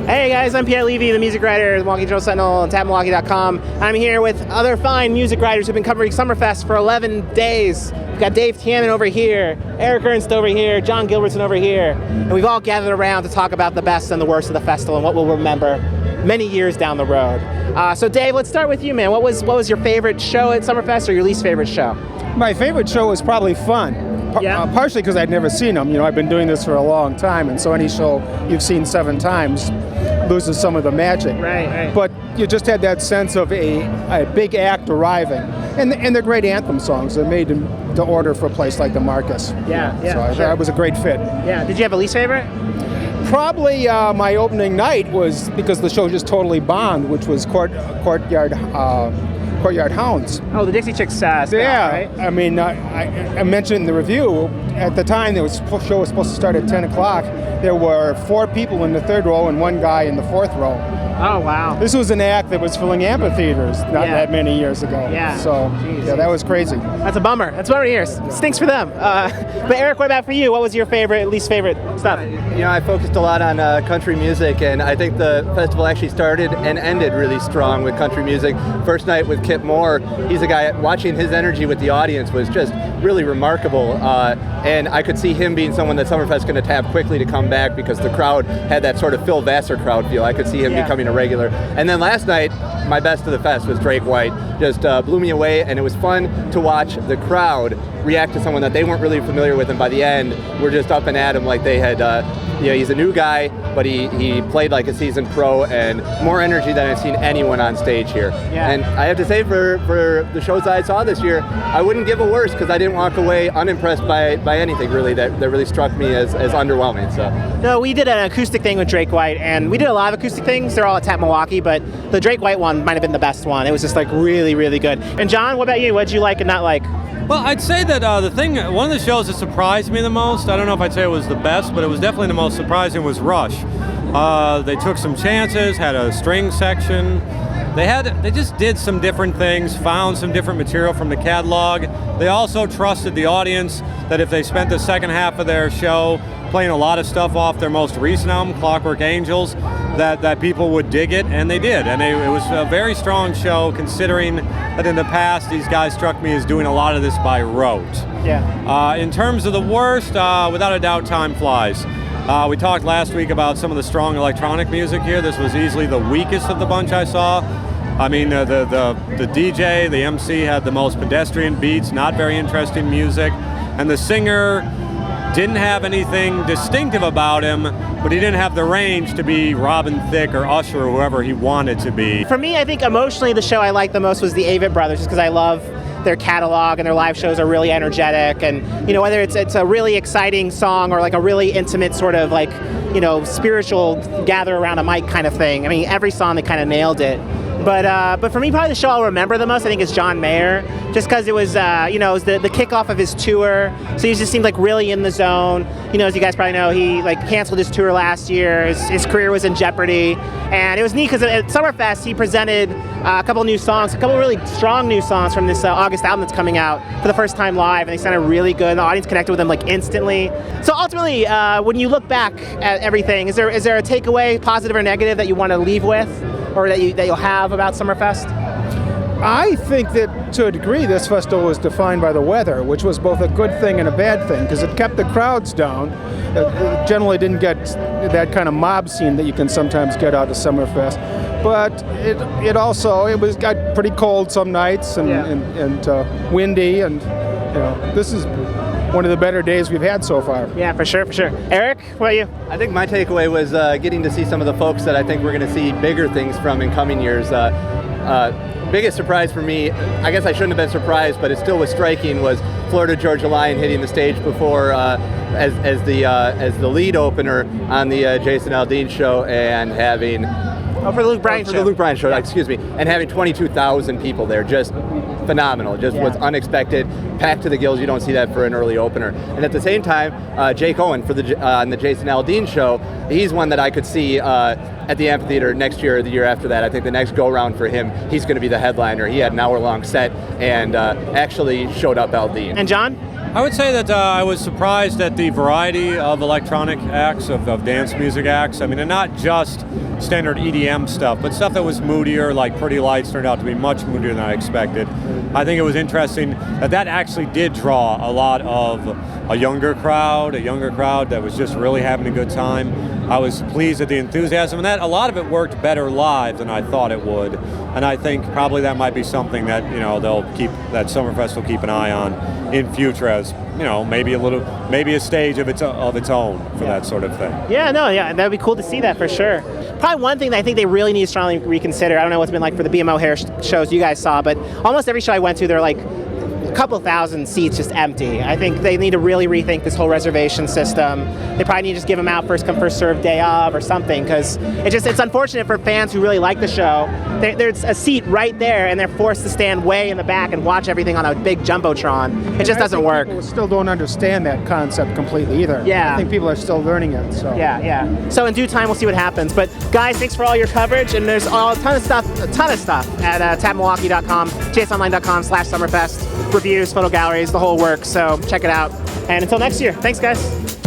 Hey guys, I'm Piet Levy, the music writer at the Milwaukee Journal Sentinel and TabMilwaukee.com. I'm here with other fine music writers who've been covering Summerfest for 11 days. We've got Dave Tianen over here, Erik Ernst over here, John Gilbertson over here, and we've all gathered around to talk about the best and the worst of the festival and what we'll remember many years down the road. So Dave, let's start with you, man. What was your favorite show at Summerfest or your least favorite show? My favorite show was probably Fun. Partially because I'd never seen them. You know, I've been doing this for a long time, and so any show you've seen 7 times loses some of the magic. Right. But you just had that sense of a big act arriving, and the great anthem songs that made the order for a place like the Marcus. Yeah. So I thought it was a great fit. Yeah. Did you have a least favorite? Probably my opening night was because the show just totally bombed, which was Courtyard Hounds. Oh, the Dixie Chicks spot, right? I mean, I mentioned in the review, at the time the show was supposed to start at 10 o'clock. There were 4 people in the 3rd row and 1 guy in the 4th row. Oh, wow. This was an act that was filling amphitheaters not that many years ago. Yeah. So, that was crazy. That's a bummer. That's a bummer to hear. Stinks for them. But Erik, what about for you? What was your least favorite stuff? You know, I focused a lot on country music, and I think the festival actually started and ended really strong with country music. First night with Kip Moore, he's a guy, watching his energy with the audience was just really remarkable. And I could see him being someone that Summerfest going to tap quickly to come back because the crowd had that sort of Phil Vassar crowd feel. I could see him becoming a regular. And then last night, my best of the fest was Drake White. Just blew me away, and it was fun to watch the crowd react to someone that they weren't really familiar with, and by the end, we're just up and at him like they had, he's a new guy, but he played like a seasoned pro, and more energy than I've seen anyone on stage here. Yeah. And I have to say, for the shows I saw this year, I wouldn't give a worse, because I didn't walk away unimpressed by anything really that really struck me as underwhelming. So. No, we did an acoustic thing with Drake White, and we did a lot of acoustic things. They're all at Tap Milwaukee, but the Drake White one might have been the best one. It was just like really, really good. And John, what about you? What did you like and not like? Well, I'd say that one of the shows that surprised me the most, I don't know if I'd say it was the best, but it was definitely the most surprising, was Rush. They took some chances, had a string section. They just did some different things, found some different material from the catalog. They also trusted the audience that if they spent the second half of their show playing a lot of stuff off their most recent album, Clockwork Angels, that people would dig it, and they did. And it was a very strong show, considering that in the past these guys struck me as doing a lot of this by rote. Yeah. In terms of the worst, without a doubt, Time Flies. We talked last week about some of the strong electronic music here. This was easily the weakest of the bunch I saw. I mean, the DJ, the MC had the most pedestrian beats, not very interesting music, and the singer didn't have anything distinctive about him, but he didn't have the range to be Robin Thicke or Usher or whoever he wanted to be. For me, I think emotionally the show I liked the most was the Avett Brothers, just because I love their catalog and their live shows are really energetic, and whether it's a really exciting song or like a really intimate sort of like spiritual gather around a mic kind of thing. I mean, every song they kind of nailed it. But for me, probably the show I'll remember the most, I think, is John Mayer, just because it was, it was the kickoff of his tour, so he just seemed like really in the zone. As you guys probably know, he canceled his tour last year. His career was in jeopardy, and it was neat because at Summerfest he presented a couple new songs, a couple really strong new songs from this August album that's coming out for the first time live, and they sounded really good. And the audience connected with them instantly. So ultimately, when you look back at everything, is there a takeaway, positive or negative, that you want to leave with, or that you'll have about Summerfest? I think that to a degree this festival was defined by the weather, which was both a good thing and a bad thing, because it kept the crowds down. It generally didn't get that kind of mob scene that you can sometimes get out of Summerfest. But it got pretty cold some nights and windy, and this is one of the better days we've had so far. Yeah, for sure. Erik, what about you? I think my takeaway was getting to see some of the folks that I think we're going to see bigger things from in coming years. Biggest surprise for me, I guess I shouldn't have been surprised, but it still was striking, was Florida Georgia Line hitting the stage before as the lead opener on the Jason Aldean show, and having for the Luke Bryan show. For the Luke Bryan show, excuse me, and having 22,000 people there, just phenomenal. Just was unexpected, packed to the gills. You don't see that for an early opener. And at the same time, Jake Owen on the Jason Aldean show, he's one that I could see at the amphitheater next year or the year after that. I think the next go-round for him, he's going to be the headliner. He had an hour-long set and actually showed up Aldean. And John? I would say that I was surprised at the variety of electronic acts, of dance music acts. I mean, and not just standard EDM stuff, but stuff that was moodier, like Pretty Lights turned out to be much moodier than I expected. I think it was interesting that actually did draw a lot of a younger crowd that was just really having a good time. I was pleased at the enthusiasm, and that a lot of it worked better live than I thought it would. And I think probably that might be something that that Summerfest will keep an eye on in future, as maybe a stage of its own for that sort of thing. Yeah, that'd be cool to see that for sure. Probably one thing that I think they really need to strongly reconsider. I don't know what's been like for the BMO hair shows you guys saw, but almost every show I went to, they're like a couple thousand seats just empty. I think they need to really rethink this whole reservation system. They probably need to just give them out first come first served day of or something, because it's unfortunate for fans who really like the show. There's a seat right there and they're forced to stand way in the back and watch everything on a big jumbotron. It just doesn't work. People still don't understand that concept completely either. Yeah. I think people are still learning it. So Yeah. So in due time we'll see what happens. But guys, thanks for all your coverage, and there's a ton of stuff at tabmilwaukee.com, jsonline.com/Summerfest. Reviews, photo galleries, the whole works. So check it out. And until next year, thanks guys.